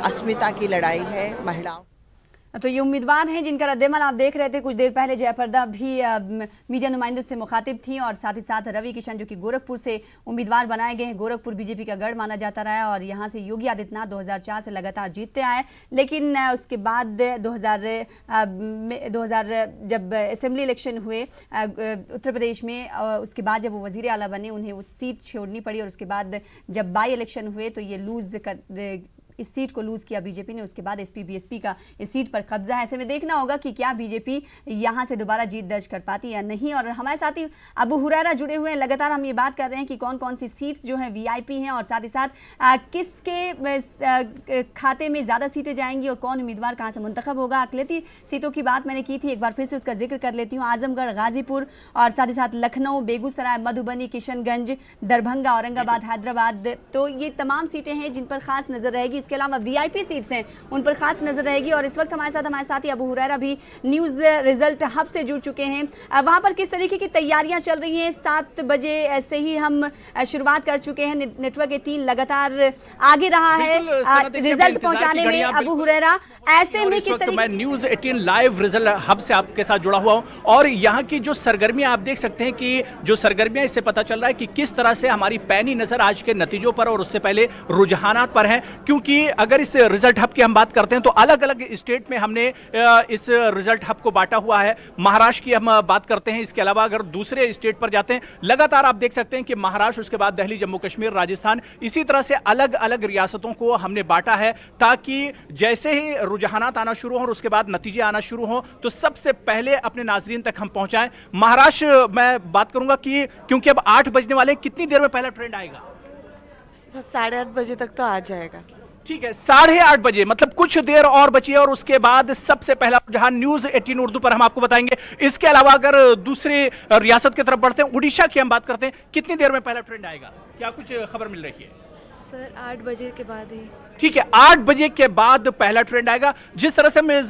अस्मिता की लड़ाई है महिलाओं। तो ये उम्मीदवार हैं जिनका रद्देमल आप देख रहे थे कुछ देर पहले। जयप्रदा भी मीडिया नुमाइंदों से मुखातिब थी और साथ ही साथ रवि किशन जो कि गोरखपुर से उम्मीदवार बनाए गए हैं। गोरखपुर बीजेपी का गढ़ माना जाता रहा है और यहाँ से योगी आदित्यनाथ 2004 से लगातार जीतते आए, लेकिन उसके बाद 2000 जब असेंबली इलेक्शन हुए उत्तर प्रदेश में, उसके बाद जब वो वजीर आला बने उन्हें उस सीट छोड़नी पड़ी और उसके बाद जब बाई इलेक्शन हुए तो ये इस सीट को लूज किया बीजेपी ने। उसके बाद एसपी बीएसपी का इस सीट पर कब्जा है। ऐसे में देखना होगा कि क्या बीजेपी यहां से दोबारा जीत दर्ज कर पाती या नहीं। और हमारे साथी अबू हुरैरा जुड़े हुए हैं। लगातार हम ये बात कर रहे हैं कि कौन कौन सी सीट्स जो हैं वीआईपी हैं और साथ ही साथ किसके खाते में ज़्यादा सीटें जाएंगी और कौन उम्मीदवार कहाँ से मुंतखब होगा। अकलियती सीटों की बात मैंने की थी, एक बार फिर से उसका जिक्र कर लेती हूँ। आजमगढ़, गाजीपुर और साथ ही साथ लखनऊ, बेगूसराय, मधुबनी, किशनगंज, दरभंगा, औरंगाबाद, हैदराबाद, तो ये तमाम सीटें हैं जिन पर खास नजर रहेगी। इसके अलावा वीआईपी सीट्स हैं उन पर खास नजर रहेगी। और इस वक्त हमारे साथी अबू हुरैरा भी न्यूज़ रिजल्ट हब से जुड़ चुके हैं। वहां पर किस तरीके की तैयारियां चल रही हैं? 7 बजे से ही हम शुरुआत कर चुके हैं। नेटवर्क 18 लगातार आगे रहा है रिजल्ट पहुंचाने में। अबू हुरैरा, ऐसे में किस तरीके मैं न्यूज़ 18 लाइव रिजल्ट हब से आपके साथ जुड़ा हुआ हूं और यहाँ की जो सरगर्मियां आप देख सकते हैं कि जो सरगर्मियां, इससे पता चल रहा है कि किस तरह से हमारी पैनी नजर आज के नतीजों पर और उससे पहले रुझानात पर है। क्योंकि अगर इस रिजल्ट हब की हम बात करते हैं तो अलग अलग स्टेट में हमने इस रिजल्ट हब को बांटा हुआ है। महाराष्ट्र की हम बात करते हैं, इसके अलावा अगर दूसरे स्टेट पर जाते हैं, लगातार आप देख सकते हैं कि महाराष्ट्र, उसके बाद दिल्ली, जम्मू कश्मीर, राजस्थान, इसी तरह से अलग अलग रियासतों को हमने बांटा है ताकि जैसे ही रुझानात आना शुरू हो और उसके बाद नतीजे आना शुरू हो तो सबसे पहले अपने नाजरीन तक हम पहुंचाएं। महाराष्ट्र मैं बात करूंगा कि क्योंकि अब 8 बजने वाले, कितनी देर में पहला ट्रेंड आएगा? 8:30 बजे तक तो आ जाएगा। ठीक है, 8:30 बजे, मतलब कुछ देर और बची है और उसके बाद सबसे पहला जहां न्यूज़ 18 उर्दू पर हम आपको बताएंगे। इसके अलावा अगर दूसरी रियासत की तरफ बढ़ते हैं, उड़ीसा की हम बात करते हैं, कितनी देर में पहला ट्रेंड आएगा? क्या कुछ खबर मिल रही है? सर 8 बजे के बाद ही। ठीक है, 8 बजे के बाद पहला ट्रेंड आएगा। जिस तरह से मैं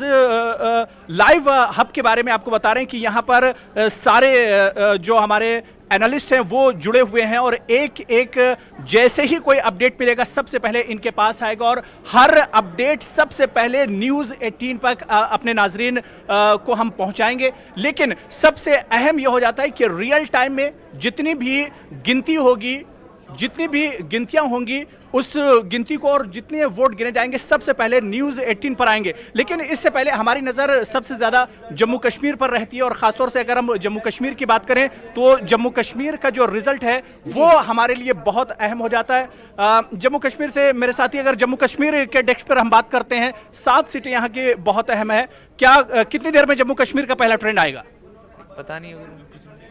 लाइव हब के बारे में आपको बता रहे हैं कि यहाँ पर सारे जो हमारे एनालिस्ट हैं वो जुड़े हुए हैं और एक एक जैसे ही कोई अपडेट मिलेगा सबसे पहले इनके पास आएगा और हर अपडेट सबसे पहले न्यूज़ 18 पर अपने नाजरीन को हम पहुंचाएंगे। लेकिन सबसे अहम यह हो जाता है कि रियल टाइम में जितनी भी गिनती होगी, जितनी भी गिनतियां होंगी, उस गिनती को और जितने वोट गिने जाएंगे सबसे पहले न्यूज़ 18 पर आएंगे। लेकिन इससे पहले हमारी नज़र सबसे ज़्यादा जम्मू कश्मीर पर रहती है और ख़ासतौर से अगर हम जम्मू कश्मीर की बात करें तो जम्मू कश्मीर का जो रिजल्ट है वो हमारे लिए बहुत अहम हो जाता है। जम्मू कश्मीर से मेरे साथी, अगर जम्मू कश्मीर के डेस्क पर हम बात करते हैं, 7 सीटें यहाँ की बहुत अहम है। क्या कितनी देर में जम्मू कश्मीर का पहला ट्रेंड आएगा? पता नहीं।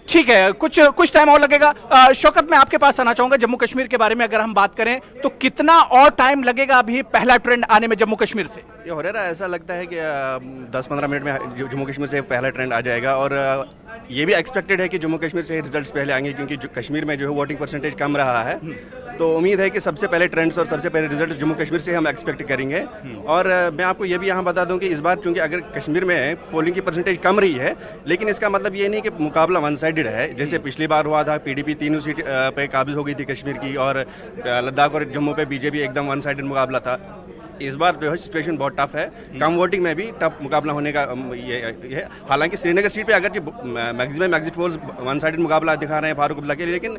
ठीक है, कुछ टाइम और लगेगा। शौकत, मैं आपके पास आना चाहूंगा। जम्मू कश्मीर के बारे में अगर हम बात करें तो कितना और टाइम लगेगा अभी पहला ट्रेंड आने में जम्मू कश्मीर से? ये हो रहा है, ऐसा लगता है कि 10-15 मिनट में जम्मू कश्मीर से पहला ट्रेंड आ जाएगा और ये भी एक्सपेक्टेड है कि जम्मू कश्मीर से रिजल्ट्स पहले आएंगे क्योंकि कश्मीर में जो है वोटिंग परसेंटेज कम रहा है। तो उम्मीद है कि सबसे पहले ट्रेंड्स और सबसे पहले रिजल्ट जम्मू कश्मीर से हम एक्सपेक्ट करेंगे। और मैं आपको ये भी यहाँ बता दूं कि इस बार चूंकि अगर कश्मीर में पोलिंग की परसेंटेज कम रही है, लेकिन इसका मतलब ये नहीं कि मुकाबला वन साइडेड है। जैसे पिछली बार हुआ था, पीडीपी 3 सीट पे काबिज हो गई थी कश्मीर की और लद्दाख और जम्मू पे बीजेपी एकदम वन साइडेड मुकाबला था। इस बार जो है सिचुएशन बहुत टफ है, कम वोटिंग में भी टफ मुकाबला होने का ये है। हालांकि श्रीनगर सीट पे अगर maximum exit polls one sided मुकाबला दिखा रहे हैं फारूक अब्दुल्ला के लिए, लेकिन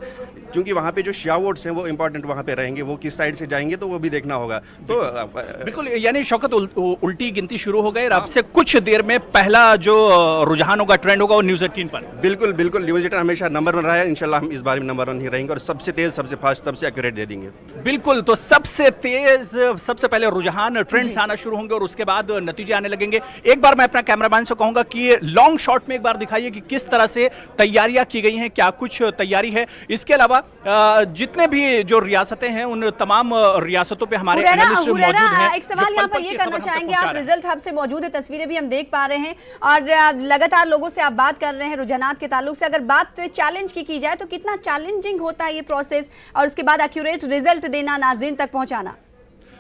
क्योंकि वहाँ पे जो शिया वोट्स हैं वो इंपॉर्टेंट वहाँ पे रहेंगे, वो किस साइड से जाएंगे तो वो भी देखना होगा। तो बिल्कुल, यानी शौकत उल्टी गिनती शुरू हो गई और अब से कुछ देर में पहला जो रुझान होगा, ट्रेंड होगा, वो न्यूज़ 18 पर। बिल्कुल बिल्कुल, न्यूज़ 18 हमेशा नंबर 1 रहा है। इंशाल्लाह हम इस बार भी नंबर 1 ही रहेंगे और सबसे तेज, सबसे फास्ट, सबसे एक्यूरेट दे देंगे। बिल्कुल, तो सबसे तेज, सबसे पहले रुझान, ट्रेंड्स आना शुरू होंगे और उसके बाद नतीजे आने लगेंगे। एक बार मैं अपना कैमरामैन से कहूंगा कि लॉन्ग शॉट में एक बार दिखाइए कि किस तरह से तैयारियां की गई हैं, क्या कुछ तैयारी है। इसके अलावा जितने भी जो रियासतें हैं उन तमाम रियासतों पे हमारे एनालिस्ट मौजूद हैं। एक सवाल यहाँ पर ये करना चाहेंगे, आप रिजल्ट हब से मौजूद है, तस्वीरें भी हम देख पा रहे हैं और लगातार लोगों से आप बात कर रहे हैं रुझानात के ताल्लुक से। अगर बात चैलेंज की जाए तो कितना चैलेंजिंग होता है ये प्रोसेस और उसके बाद एक्यूरेट रिजल्ट देना, नाज़रीन तक पहुंचाना?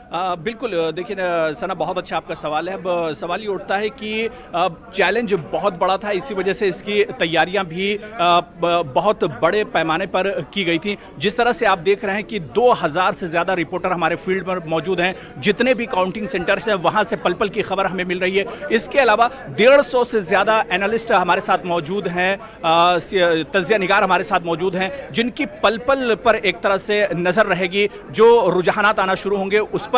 बिल्कुल देखिए सना, बहुत अच्छा आपका सवाल है। अब सवाल ये उठता है कि चैलेंज बहुत बड़ा था, इसी वजह से इसकी तैयारियां भी बहुत बड़े पैमाने पर की गई थी। जिस तरह से आप देख रहे हैं कि 2000 से ज़्यादा रिपोर्टर हमारे फील्ड पर मौजूद हैं, जितने भी काउंटिंग सेंटर्स हैं वहाँ से पल पल की खबर हमें मिल रही है। इसके अलावा 150 से ज़्यादा एनालिस्ट हमारे साथ मौजूद हैं, तज्जिया निगार हमारे साथ मौजूद हैं, जिनकी पल पल पर एक तरह से नज़र रहेगी। जो रुझानात आना शुरू होंगे उस पर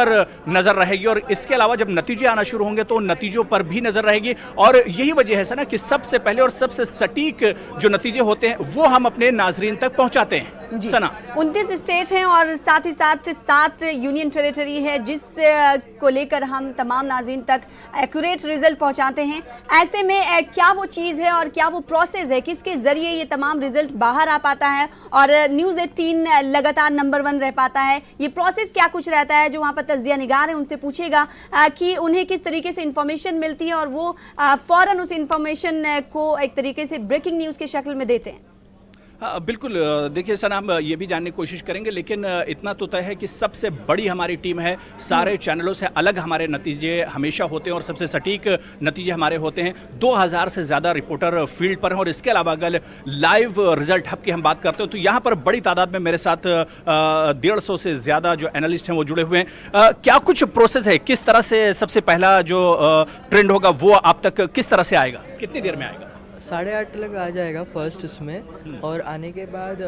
नजर रहेगी, और इसके अलावा जब नतीजे आना शुरू होंगे तो नतीजों पर भी नजर रहेगी। और यही वजह है ना कि सबसे पहले और सबसे सटीक जो नतीजे होते हैं वो हम अपने नाजरीन तक पहुंचाते हैं। सना, 29 स्टेट हैं और साथ ही साथ 7 यूनियन टेरिटरी है, जिस को लेकर हम तमाम नाज़रीन तक एक्यूरेट रिजल्ट पहुंचाते हैं। ऐसे में क्या वो चीज़ है और क्या वो प्रोसेस है, किसके ज़रिए ये तमाम रिजल्ट बाहर आ पाता है और न्यूज़ 18 लगातार नंबर 1 रह पाता है? ये प्रोसेस क्या कुछ रहता है? जो वहाँ पर तज्जिया निगार है उनसे पूछेगा कि उन्हें किस तरीके से इंफॉर्मेशन मिलती है और वो फ़ौरन उस इंफॉर्मेशन को एक तरीके से ब्रेकिंग न्यूज़ के शक्ल में देते हैं। हाँ बिल्कुल, देखिए सना, हम ये भी जानने की कोशिश करेंगे, लेकिन इतना तो तय है कि सबसे बड़ी हमारी टीम है। सारे चैनलों से अलग हमारे नतीजे हमेशा होते हैं और सबसे सटीक नतीजे हमारे होते हैं। 2000 से ज़्यादा रिपोर्टर फील्ड पर हैं, और इसके अलावा अगर लाइव रिजल्ट हब की हम बात करते हो तो यहाँ पर बड़ी तादाद में मेरे साथ 150 से ज़्यादा जो एनालिस्ट हैं वो जुड़े हुए हैं। क्या कुछ प्रोसेस है, किस तरह से सबसे पहला जो ट्रेंड होगा वो आप तक किस तरह से आएगा, कितनी देर में आएगा? 8:30 तक आ जाएगा फर्स्ट इसमें, और आने के बाद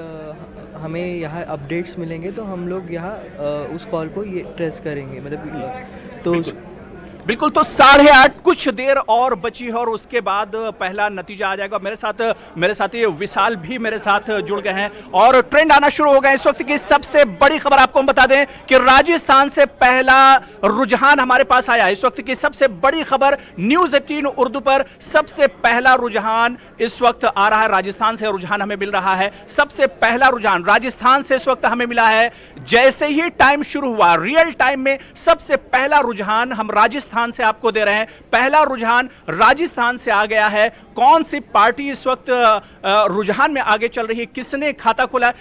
हमें यहाँ अपडेट्स मिलेंगे तो हम लोग यहाँ उस कॉल को ये ट्रेस करेंगे, मतलब तो बिल्कुल। तो 8:30 कुछ देर और बची है और उसके बाद पहला नतीजा आ जाएगा। मेरे साथी विशाल भी मेरे साथ जुड़ गए हैं और ट्रेंड आना शुरू हो गए। इस वक्त की सबसे बड़ी खबर आपको हम बता दें कि राजस्थान से पहला रुझान हमारे पास आया। इस वक्त की सबसे बड़ी खबर, न्यूज़ 18 उर्दू पर सबसे पहला रुझान इस वक्त आ रहा है। राजस्थान से रुझान हमें मिल रहा है, सबसे पहला रुझान राजस्थान से इस वक्त हमें मिला है। जैसे ही टाइम शुरू हुआ, रियल टाइम में सबसे पहला रुझान हम राजस्थान से आपको दे रहे हैं। पहला रुझान राजस्थान से आ गया है। कौन सी पार्टी इस वक्त रुझान में आगे चल रही है, किसने खाता खोला,